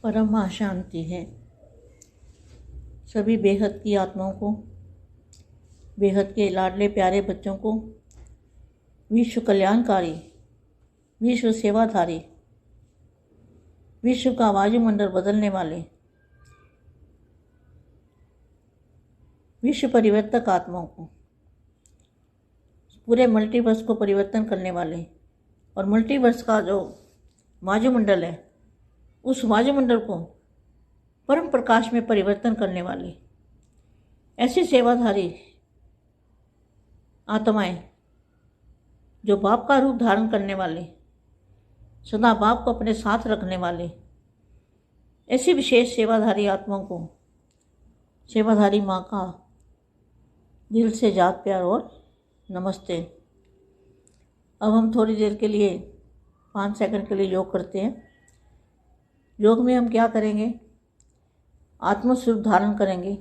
परम शांति है। सभी बेहद की आत्माओं को, बेहद के लाडले प्यारे बच्चों को, विश्व कल्याणकारी, विश्व सेवाधारी, विश्व का वायुमंडल बदलने वाले, विश्व परिवर्तक आत्माओं को, पूरे मल्टीवर्स को परिवर्तन करने वाले और मल्टीवर्स का जो वायुमंडल है उस वायुमंडल को परम प्रकाश में परिवर्तन करने वाली ऐसी सेवाधारी आत्माएं जो बाप का रूप धारण करने वाले, सदा बाप को अपने साथ रखने वाले, ऐसी विशेष सेवाधारी आत्माओं को सेवाधारी माँ का दिल से याद प्यार और नमस्ते। अब हम थोड़ी देर के लिए 5 सेकंड के लिए योग करते हैं। योग में हम क्या करेंगे? आत्मस्वरूप धारण करेंगे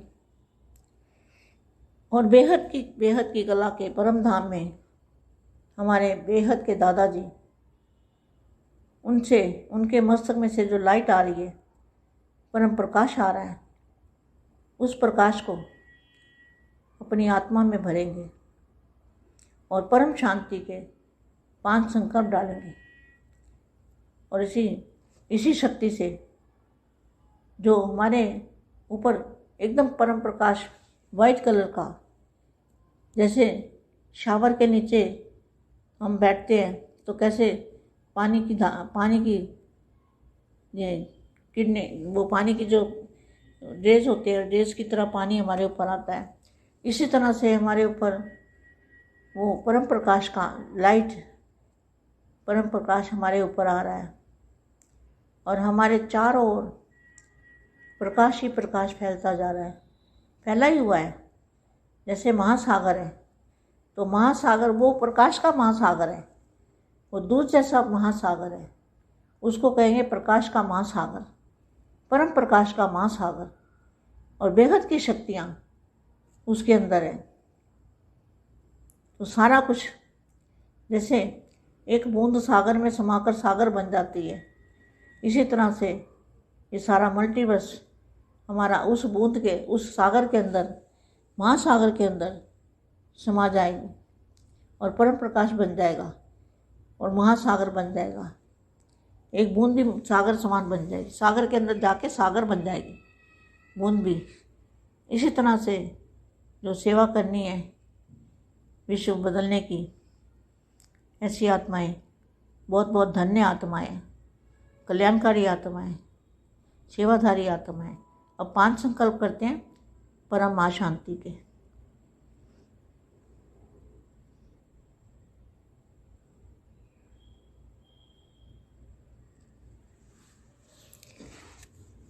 और बेहद की कला के परम धाम में हमारे बेहद के दादाजी, उनसे उनके मस्तक में से जो लाइट आ रही है, परम प्रकाश आ रहा है, उस प्रकाश को अपनी आत्मा में भरेंगे और परम शांति के 5 संकल्प डालेंगे और इसी शक्ति से जो हमारे ऊपर एकदम परम प्रकाश वाइट कलर का, जैसे शावर के नीचे हम बैठते हैं तो कैसे पानी की ये किरणें, वो पानी की जो रेज होते हैं, रेज की तरह पानी हमारे ऊपर आता है, इसी तरह से हमारे ऊपर वो परम प्रकाश का लाइट, परम प्रकाश हमारे ऊपर आ रहा है और हमारे चारों ओर प्रकाश ही प्रकाश फैलता जा रहा है, फैला ही हुआ है। जैसे महासागर है तो महासागर वो प्रकाश का महासागर है, वो दूध जैसा महासागर है, उसको कहेंगे प्रकाश का महासागर, परम प्रकाश का महासागर, और बेहद की शक्तियाँ उसके अंदर है। तो सारा कुछ जैसे एक बूंद सागर में समाकर सागर बन जाती है, इसी तरह से ये सारा मल्टीवर्स हमारा उस बूंद के, उस सागर के अंदर, महासागर के अंदर समा जाएगी और परम प्रकाश बन जाएगा और महासागर बन जाएगा। एक बूंद भी सागर समान बन जाएगी, सागर के अंदर जाके सागर बन जाएगी बूंद भी। इसी तरह से जो सेवा करनी है विश्व बदलने की, ऐसी आत्माएं, बहुत बहुत धन्य आत्माएं, कल्याणकारी आत्माएं, सेवाधारी आत्माएं। अब 5 संकल्प करते हैं परम माँ शांति के।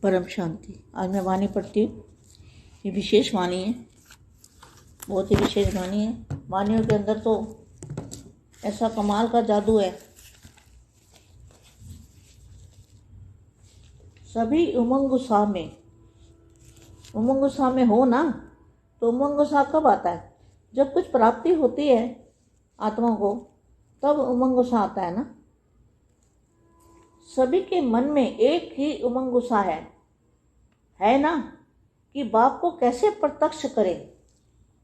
परम शांति। आज मैं वाणी पढ़ती हूँ। ये विशेष वाणी है, बहुत ही विशेष वाणी है। वाणियों के अंदर तो ऐसा कमाल का जादू है। सभी उमंग उत्साह में हो ना, तो उमंग उत्साह कब आता है? जब कुछ प्राप्ति होती है आत्मा को, तब उमंग उत्साह आता है ना। सभी के मन में एक ही उमंग उत्साह है ना, कि बाप को कैसे प्रत्यक्ष करें।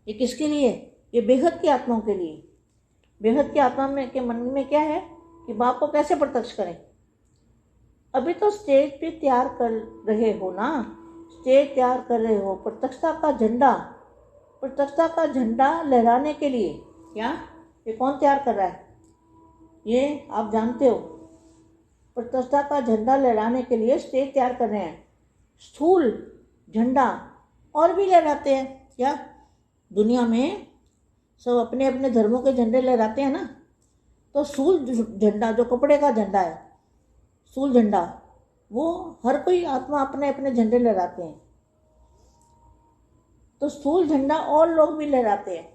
ये किसके लिए? ये बेहद की आत्माओं के लिए। बेहद की आत्मा में के मन में क्या है कि बाप को कैसे प्रत्यक्ष करें। अभी तो स्टेज पे तैयार कर रहे हो ना, स्टेज तैयार कर रहे हो प्रत्यक्षता का झंडा लहराने के लिए। क्या ये कौन तैयार कर रहा है? ये आप जानते हो, प्रत्यक्षता का झंडा लहराने के लिए स्टेज तैयार कर रहे हैं। स्थूल झंडा और भी लहराते हैं क्या? दुनिया में सब अपने अपने धर्मों के झंडे लहराते हैं ना। तो स्थूल झंडा, जो कपड़े का झंडा है, स्थूल झंडा, वो हर कोई आत्मा अपने अपने झंडे लहराते हैं। तो स्थूल झंडा और लोग भी लहराते हैं।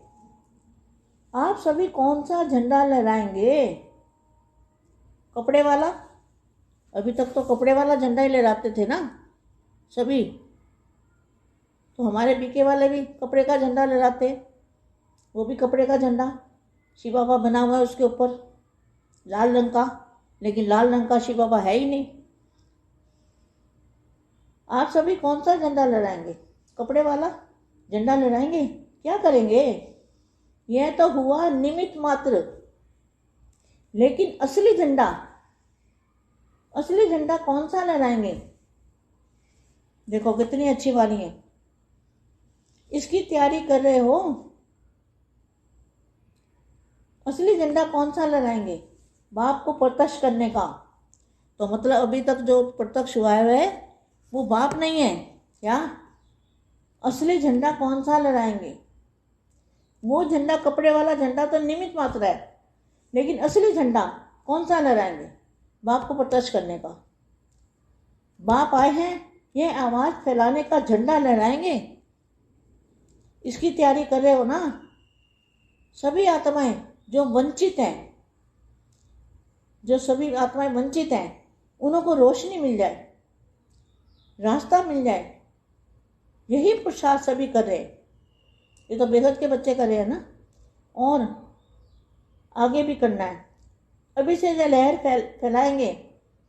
आप सभी कौन सा झंडा लहराएंगे? कपड़े वाला? अभी तक तो कपड़े वाला झंडा ही लहराते थे ना सभी। तो हमारे बीके वाले भी कपड़े का झंडा लहराते, वो भी कपड़े का झंडा, शिव बाबा बना हुआ है उसके ऊपर लाल रंग का, लेकिन लाल रंग का शिव बाबा है ही नहीं। आप सभी कौन सा झंडा लहराएंगे? कपड़े वाला झंडा लहराएंगे? क्या करेंगे? यह तो हुआ निमित्त मात्र, लेकिन असली झंडा कौन सा लहराएंगे? देखो कितनी अच्छी वाली है। इसकी तैयारी कर रहे हो? असली झंडा कौन सा लहराएंगे? बाप को प्रत्यक्ष करने का। तो मतलब अभी तक जो प्रत्यक्ष हुआ है वो बाप नहीं है क्या? असली झंडा कौन सा लहराएंगे? वो झंडा, कपड़े वाला झंडा तो निमित्त मात्र है, लेकिन असली झंडा कौन सा लहराएंगे? बाप को प्रत्यक्ष करने का। बाप आए हैं, ये आवाज फैलाने का झंडा लहराएंगे। इसकी तैयारी कर रहे हो ना? सभी आत्माएं जो वंचित हैं, जो सभी आत्माएं वंचित हैं, उन्हों को रोशनी मिल जाए, रास्ता मिल जाए, यही पुरुषार्थ सभी कर रहे हैं। ये तो बेहद के बच्चे कर रहे हैं ना, और आगे भी करना है। अभी से यह लहर फैलाएंगे,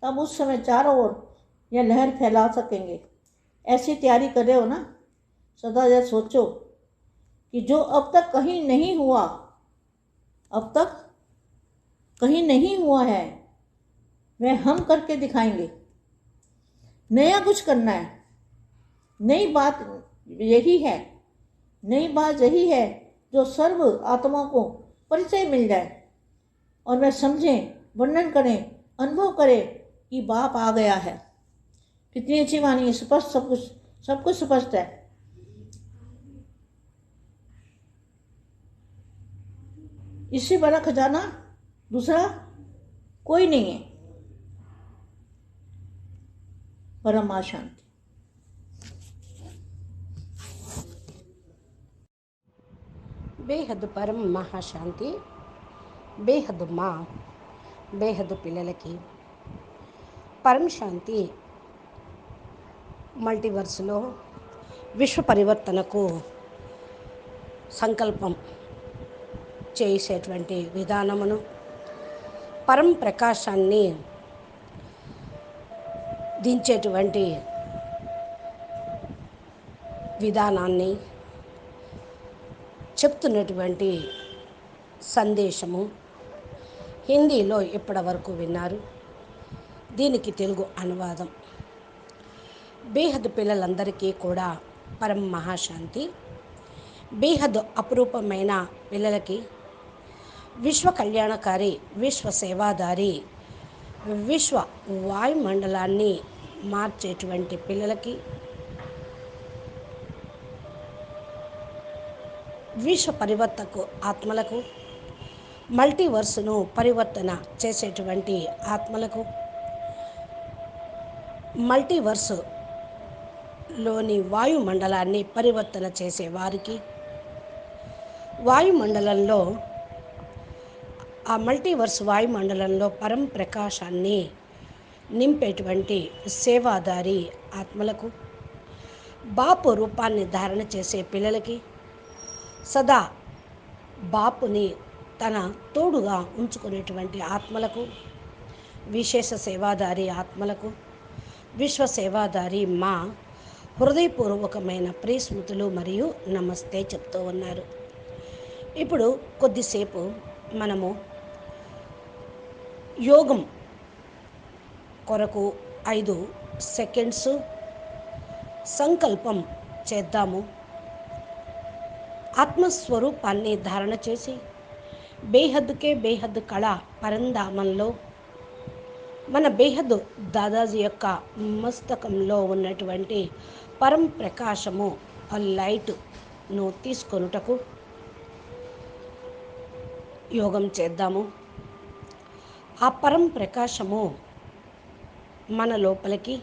तब उस समय चारों ओर यह लहर फैला सकेंगे। ऐसी तैयारी कर रहे हो ना? सदा यह सोचो कि जो अब तक कहीं नहीं हुआ, अब तक कहीं नहीं हुआ है, वह हम करके दिखाएंगे। नया कुछ करना है। नई बात यही है, नई बात यही है जो सर्व आत्मा को परिचय मिल जाए और वह समझें, वर्णन करें, अनुभव करें कि बाप आ गया है। कितनी अच्छी वाणी है, स्पष्ट, सब कुछ स्पष्ट है। इससे बड़ा खजाना दूसरा कोई नहीं है। परम शांति। బేహద్దు పరం మహాశాంతి, బేహద్దు మా, బేహద్దు పిల్లలకి పరం శాంతి. మల్టీవర్స్లో విశ్వ పరివర్తనకు సంకల్పం చేసేటువంటి విధానమును, పరం ప్రకాశాన్ని దించేటువంటి విధానాన్ని చెప్తున్నటువంటి సందేశము హిందీలో ఇప్పటి వరకు విన్నారు. దీనికి తెలుగు అనువాదం. బేహద్ పిల్లలందరికీ కూడా పరం మహాశాంతి. బేహద్ అపురూపమైన పిల్లలకి, విశ్వ కళ్యాణకారి, విశ్వ సేవాదారి, విశ్వ వాయుమండలాన్ని మార్చేటువంటి పిల్లలకి, విశ్వ పరివర్తకు ఆత్మలకు, మల్టీవర్స్ను పరివర్తన చేసేటువంటి ఆత్మలకు, మల్టీవర్స్లోని వాయుమండలాన్ని పరివర్తన చేసే వారికి, వాయుమండలంలో ఆ మల్టీవర్స్ వాయుమండలంలో పరం ప్రకాశాన్ని నింపేటువంటి సేవాదారి ఆత్మలకు, బాపు రూపాన్ని ధారణ చేసే పిల్లలకి, సదా బాపుని తన తోడుగా ఉంచుకునేటువంటి ఆత్మలకు, విశేష సేవాదారి ఆత్మలకు, విశ్వ సేవాదారి మా హృదయపూర్వకమైన ప్రియస్మృతులు మరియు నమస్తే చెప్తూ ఉన్నారు. ఇప్పుడు కొద్దిసేపు మనము యోగం కొరకు 5 సెకండ్స్ సంకల్పం చేద్దాము. ఆత్మస్వరూపాన్ని ధారణ చేసి బేహద్దుకే బేహద్ కళ పరంధామంలో మన బేహద్ దాదాజీ యొక్క మస్తకంలో ఉన్నటువంటి పరం ప్రకాశము, ఆ లైట్ను తీసుకొనుటకు యోగం చేద్దాము. ఆ పరం ప్రకాశము మన లోపలికి,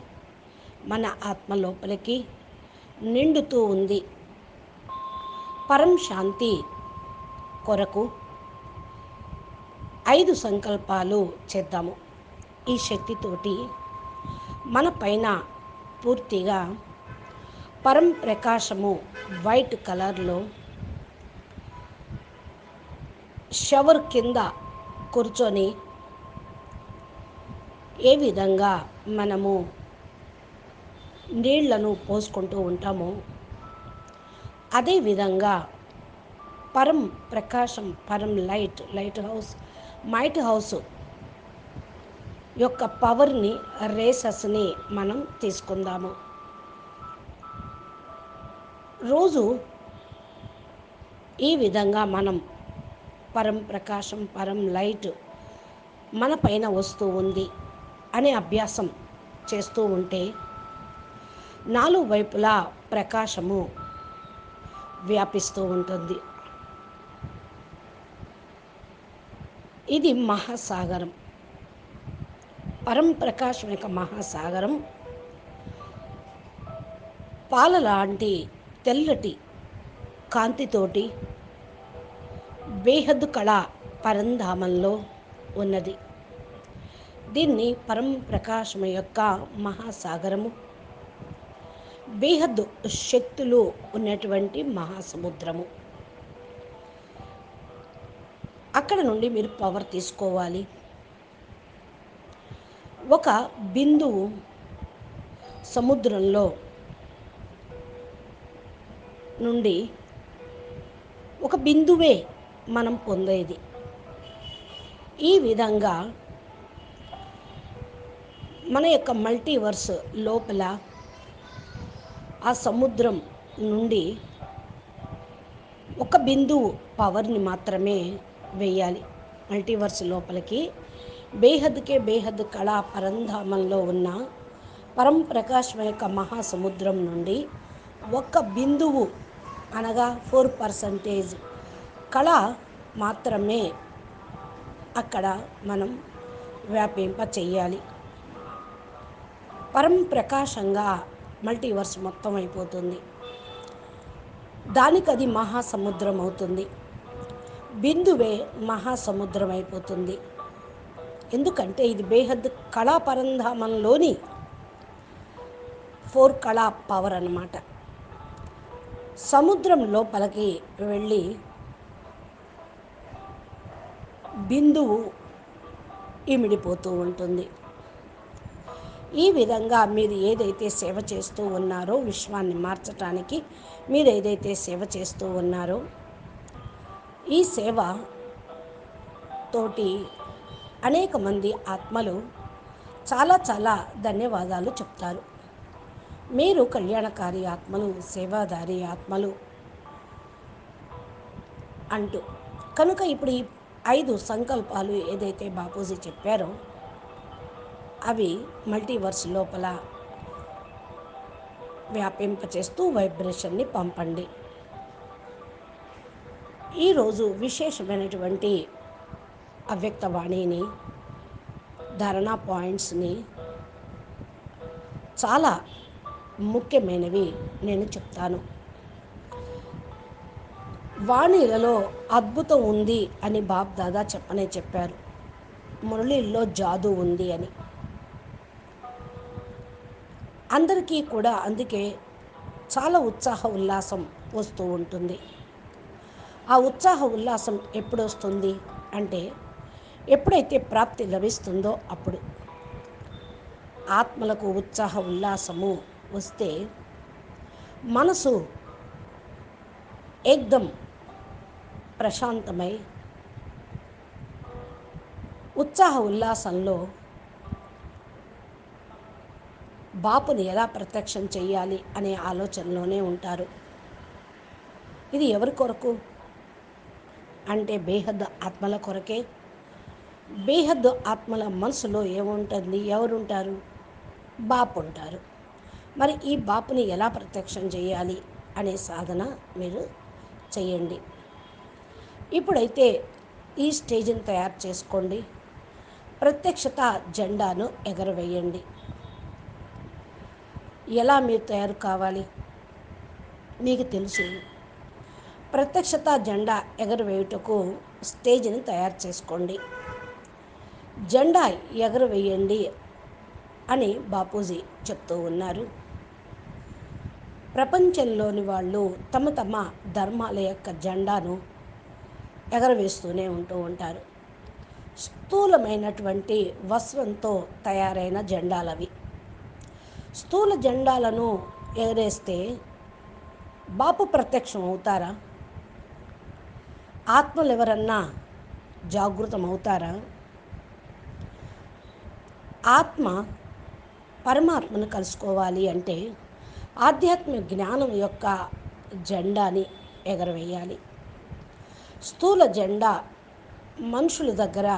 మన ఆత్మ లోపలికి నిండుతూ ఉంది. పరం శాంతి కొరకు 5 సంకల్పాలు చేద్దాము. ఈ శక్తితోటి మన పైన పూర్తిగా పరం ప్రకాశము వైట్ కలర్లో షవర్ కింద కూర్చొని ఏ విధంగా మనము నీళ్లను పోసుకుంటూ ఉంటామో, అదేవిధంగా పరం ప్రకాశం, పరం లైట్ హౌస్, మైట్ హౌస్ యొక్క పవర్ని, రేసెస్ని మనం తీసుకుందాము. రోజు ఈ విధంగా మనం పరం ప్రకాశం, పరం లైట్ మన పైన వస్తూ ఉంది అనే అభ్యాసం చేస్తూ ఉంటే నాలుగు వైపులా ప్రకాశము వ్యాపిస్తూ ఉంటుంది. ఇది మహాసాగరం. పరం ప్రకాశం యొక్క మహాసాగరం పాల లాంటి తెల్లటి కాంతితోటి బేహద్దు కళా పరంధామంలో ఉన్నది. దీన్ని పరం ప్రకాశం యొక్క మహాసాగరము, బేహద్దు శక్తులు ఉన్నటువంటి మహాసముద్రము. అక్కడ నుండి మీరు పవర్ తీసుకోవాలి. ఒక బిందువు సముద్రంలో నుండి ఒక బిందువే మనం పొందేది. ఈ విధంగా మన యొక్క మల్టీవర్స్ లోపల ఆ సముద్రం నుండి ఒక బిందువు పవర్ని మాత్రమే వేయాలి. మల్టీవర్స్ లోపలికి బేహద్దు కళా పరంధామంలో ఉన్న పరం ప్రకాశం యొక్క మహాసముద్రం నుండి ఒక బిందువు అనగా 4% కళ మాత్రమే అక్కడ మనం వ్యాపింప చెయ్యాలి. పరం ప్రకాశంగా మల్టీవర్స్ మొత్తం అయిపోతుంది. దానికి అది మహాసముద్రం అవుతుంది. బిందువే మహాసముద్రం అయిపోతుంది. ఎందుకంటే ఇది బేహద్ కళా పరంధామంలోని 4 కళా పవర్ అన్నమాట. సముద్రం లోపలికి వెళ్ళి బిందువు ఇమిడిపోతూ ఉంటుంది. ఈ విధంగా మీరు ఏదైతే సేవ చేస్తూ ఉన్నారో, విశ్వాన్ని మార్చటానికి మీరు ఏదైతే సేవ చేస్తూ ఉన్నారో, ఈ సేవ తోటి అనేక మంది ఆత్మలు చాలా చాలా ధన్యవాదాలు చెప్తారు. మీరు కళ్యాణకారి ఆత్మలు, సేవాదారి ఆత్మలు అంటూ. కనుక ఇప్పుడు ఈ 5 సంకల్పాలు ఏదైతే బాపూజీ చెప్పారో అవి మల్టీవర్స్ లోపల వ్యాపింపచేస్తూ వైబ్రేషన్ని పంపండి. ఈరోజు విశేషమైనటువంటి అవ్యక్తవాణిని, ధారణా పాయింట్స్ని, చాలా ముఖ్యమైనవి నేను చెప్తాను. వాణిలలో అద్భుతం ఉంది అని బాప్ దాదా చెప్పారు. మురళిల్లో జాదు ఉంది అని. అందరికీ కూడా అందుకే చాలా ఉత్సాహ ఉల్లాసం వస్తూ ఉంటుంది. ఆ ఉత్సాహ ఉల్లాసం ఎప్పుడు వస్తుంది అంటే ఎప్పుడైతే ప్రాప్తి లభిస్తుందో అప్పుడు. ఆత్మలకు ఉత్సాహ ఉల్లాసము వస్తే మనసు ఏకదం ప్రశాంతమై ఉత్సాహ ఉల్లాసంలో బాపుని ఎలా ప్రత్యక్షం చేయాలి అనే ఆలోచనలోనే ఉంటారు. ఇది ఎవరి కొరకు అంటే బేహద్ ఆత్మల కొరకే. బేహద్ ఆత్మల మనసులో ఏముంటుంది? ఎవరుంటారు? బాపు ఉంటారు. మరి ఈ బాపుని ఎలా ప్రత్యక్షం చేయాలి అనే సాధన మీరు చేయండి. ఇప్పుడైతే ఈ స్టేజ్ని తయారు చేసుకోండి. ప్రత్యక్షత జెండాను ఎగరవేయండి. ఎలా మీరు తయారు కావాలి మీకు తెలుసు. ప్రత్యక్షత జెండా ఎగరవేయుటకు స్టేజ్ని తయారు చేసుకోండి. జెండా ఎగరవేయండి అని బాపూజీ చెప్తూ ఉన్నారు. ప్రపంచంలోని వాళ్ళు తమ తమ ధర్మాల యొక్క జెండాను ఎగరవేస్తూనే ఉంటూ ఉంటారు. స్థూలమైనటువంటి వస్త్రంతో తయారైన జెండాలవి. స్థూల జెండాలను ఎగరేస్తే బాపు ప్రత్యక్షం అవుతారా? ఆత్మలు ఎవరన్నా జాగృతం అవుతారా? ఆత్మ పరమాత్మను కలుసుకోవాలి అంటే ఆధ్యాత్మిక జ్ఞానం యొక్క జెండాని ఎగరవేయాలి. స్థూల జెండా మనుషుల దగ్గర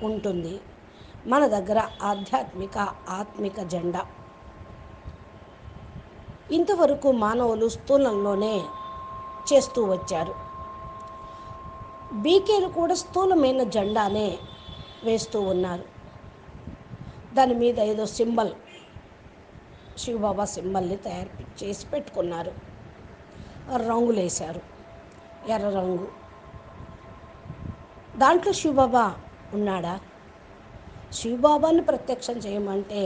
ఉంటుంది, మన దగ్గర ఆత్మిక జెండా. ఇంతవరకు మానవులు స్థూలంలోనే చేస్తూ వచ్చారు. బీకేలు కూడా స్థూలమైన జెండానే వేస్తూ ఉన్నారు. దాని మీద ఏదో సింబల్, శివబాబా సింబల్ని తయారు చేసి పెట్టుకున్నారు. రంగులు వేశారు, ఎర్ర రంగు. దాంట్లో శివబాబా ఉన్నాడా? శివబాబాని ప్రత్యక్షం చేయమంటే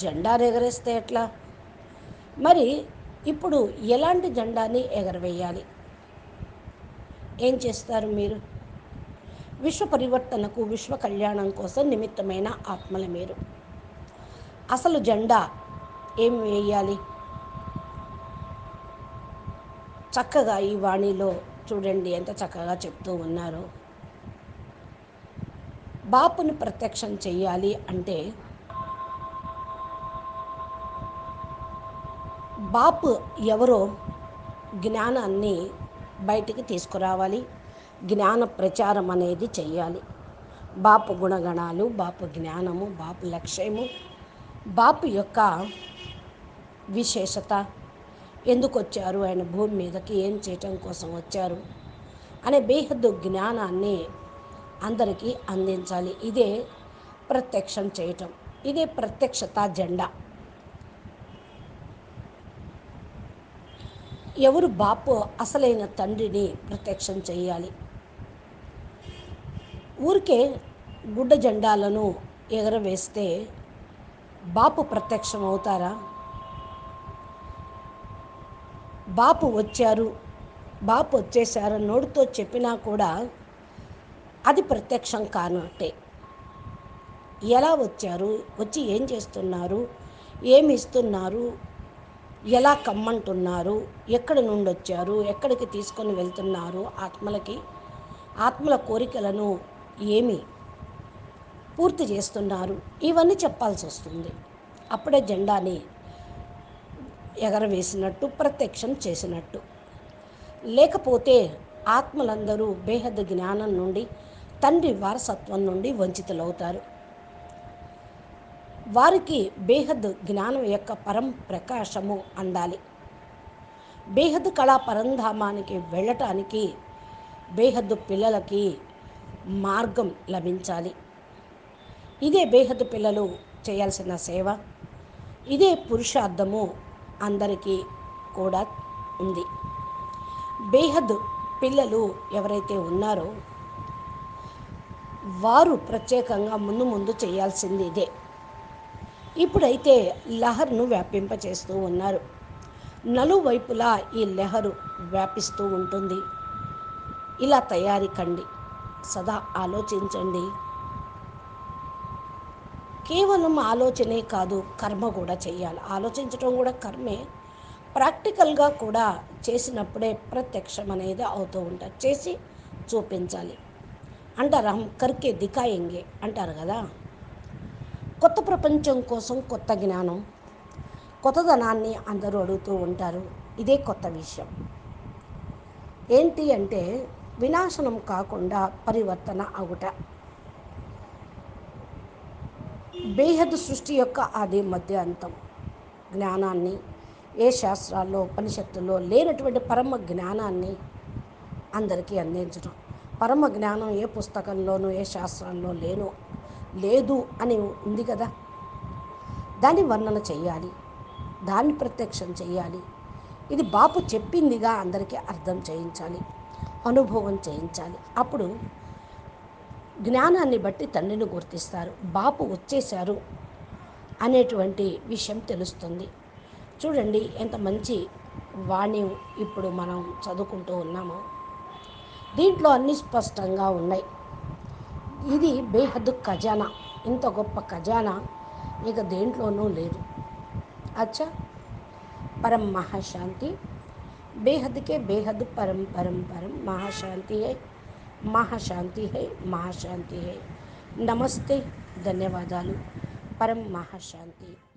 జెండా ఎగరేస్తే ఎట్లా? మరి ఇప్పుడు ఎలాంటి జెండాని ఎగరవేయాలి? ఏం చేస్తారు మీరు? విశ్వ పరివర్తనకు, విశ్వ కళ్యాణం కోసం నిమిత్తమైన ఆత్మల మీరు. అసలు జెండా ఏం వేయాలి? చక్కగా ఈ వాణిలో చూడండి ఎంత చక్కగా చెప్తూ ఉన్నారు. బాపుని ప్రత్యక్షం చెయ్యాలి అంటే బాపు ఎవరో జ్ఞానాన్ని బయటికి తీసుకురావాలి, జ్ఞాన ప్రచారం అనేది చెయ్యాలి. బాపు గుణగణాలు, బాపు జ్ఞానము, బాపు లక్ష్యము, బాపు యొక్క విశేషత, ఎందుకు వచ్చారు ఆయన భూమి మీదకి, ఏం చేయటం కోసం వచ్చారు అనే బేహద్దు జ్ఞానాన్ని అందరికీ అందించాలి. ఇదే ప్రత్యక్షం చేయటం, ఇదే ప్రత్యక్షత జెండా. ఎవరు బాపు అసలైన తండ్రిని ప్రత్యక్షం చేయాలి. ఊరికే గుడ్డ జెండాలను ఎగరవేస్తే బాపు ప్రత్యక్షం అవుతారా? బాపు వచ్చారు, బాపు వచ్చేసారు నోటితో చెప్పినా కూడా అది ప్రత్యక్షం కానట్టే. ఎలా వచ్చారు, వచ్చి ఏం చేస్తున్నారు, ఏమి ఇస్తున్నారు, ఎలా కమ్మంటున్నారు, ఎక్కడి నుండి వచ్చారు, ఎక్కడికి తీసుకొని వెళ్తున్నారు, ఆత్మల కోరికలను ఏమి పూర్తి చేస్తున్నారు, ఇవన్నీ చెప్పాల్సి వస్తుంది. అప్పుడే జెండాని ఎగరవేసినట్టు, ప్రత్యక్షం చేసినట్టు. లేకపోతే ఆత్మలందరూ బేహద్దు జ్ఞానం నుండి, తండ్రి వారసత్వం నుండి వంచితులవుతారు. వారికి బేహద్దు జ్ఞానం యొక్క పరం ప్రకాశము అందాలి. బేహద్దు కళా పరంధామానికి వెళ్ళటానికి బేహద్దు పిల్లలకి మార్గం లభించాలి. ఇదే బేహద్దు పిల్లలు చేయాల్సిన సేవ, ఇదే పురుషార్థము అందరికీ కూడా ఉంది. బేహద్దు పిల్లలు ఎవరైతే ఉన్నారో వారు ప్రత్యేకంగా ముందు చేయాల్సింది ఇదే. ఇప్పుడైతే లహర్ను వ్యాపింపచేస్తూ ఉన్నారు. నలువైపులా ఈ లహరు వ్యాపిస్తూ ఉంటుంది. ఇలా తయారీ కండి, సదా ఆలోచించండి. కేవలం ఆలోచనే కాదు, కర్మ కూడా చేయాలి. ఆలోచించడం కూడా కర్మే, ప్రాక్టికల్గా కూడా చేసినప్పుడే ప్రత్యక్షం అనేది అవుతూ ఉంటారు. చేసి చూపించాలి అంటారు. హమ్ కర్కే దిఖాయేంగే అంటారు కదా. కొత్త ప్రపంచం కోసం కొత్త జ్ఞానం, కొత్తదనాన్ని అందరూ అడుగుతూ ఉంటారు. ఇదే కొత్త విషయం. ఏంటి అంటే వినాశనం కాకుండా పరివర్తన అవుట. బేహద్దు సృష్టి యొక్క ఆది మధ్య అంతం జ్ఞానాన్ని ఏ శాస్త్రాల్లో, ఉపనిషత్తుల్లో లేనటువంటి పరమ జ్ఞానాన్ని అందరికీ అందించడం. పరమ జ్ఞానం ఏ పుస్తకంలోనూ, ఏ శాస్త్రాల్లో లేదు అని ఉంది కదా. దాన్ని వర్ణన చెయ్యాలి, దాన్ని ప్రత్యక్షం చెయ్యాలి. ఇది బాపు చెప్పిందిగా అందరికీ అర్థం చేయించాలి, అనుభవం చేయించాలి. అప్పుడు జ్ఞానాన్ని బట్టి తండ్రిని గుర్తిస్తారు. బాపు వచ్చేశారు అనేటువంటి విషయం తెలుస్తుంది. చూడండి ఎంత మంచి వాణి ఇప్పుడు మనం చదువుకుంటూ ఉన్నామో. దీంట్లో అన్నీ స్పష్టంగా ఉన్నాయి. ఇది బేహద్దు ఖజానా. ఇంత గొప్ప ఖజానా ఇక దేంట్లోనూ లేదు. अच्छा, परम महाशांति, बेहद के बेहद परम परम परम महाशांति है, महाशांति है, महाशांति है। नमस्ते, ధన్యవాదాలు. పరం మహాశాంతి.